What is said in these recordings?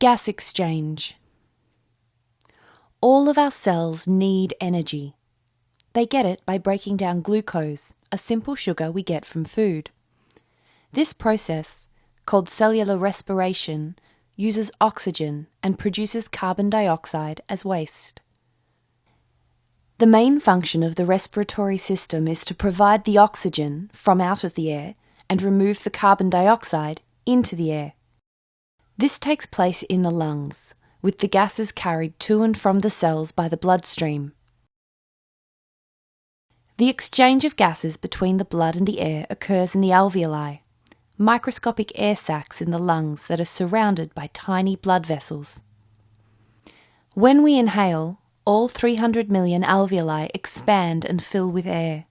Gas exchange. All of our cells need energy. They get it by breaking down glucose, a simple sugar we get from food. This process, called cellular respiration, uses oxygen and produces carbon dioxide as waste. The main function of the respiratory system is to provide the oxygen from out of the air and remove the carbon dioxide into the air. This takes place in the lungs, with the gases carried to and from the cells by the bloodstream. The exchange of gases between the blood and the air occurs in the alveoli, microscopic air sacs in the lungs that are surrounded by tiny blood vessels. When we inhale, all 300 million alveoli expand and fill with air.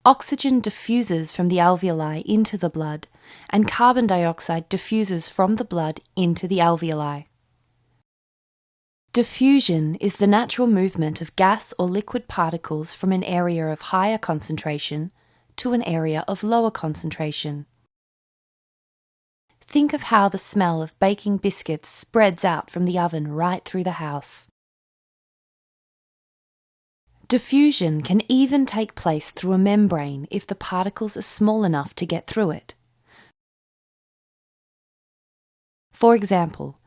Oxygen diffuses from the alveoli into the blood, and carbon dioxide diffuses from the blood into the alveoli. Diffusion is the natural movement of gas or liquid particles from an area of higher concentration to an area of lower concentration. Think of how the smell of baking biscuits spreads out from the oven right through the house. Diffusion can even take place through a membrane if the particles are small enough to get through it. For example,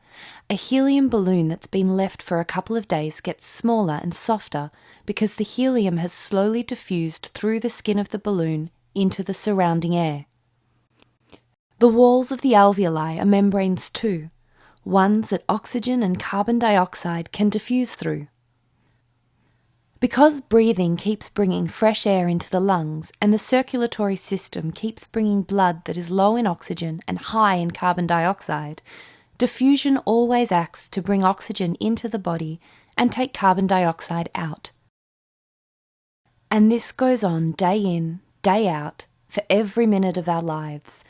a helium balloon that's been left for a couple of days gets smaller and softer because the helium has slowly diffused through the skin of the balloon into the surrounding air. The walls of the alveoli are membranes too, ones that oxygen and carbon dioxide can diffuse through. Because breathing keeps bringing fresh air into the lungs and the circulatory system keeps bringing blood that is low in oxygen and high in carbon dioxide, diffusion always acts to bring oxygen into the body and take carbon dioxide out. And this goes on day in, day out, for every minute of our lives,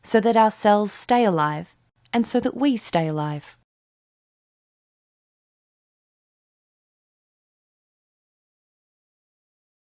so that our cells stay alive and so that we stay alive.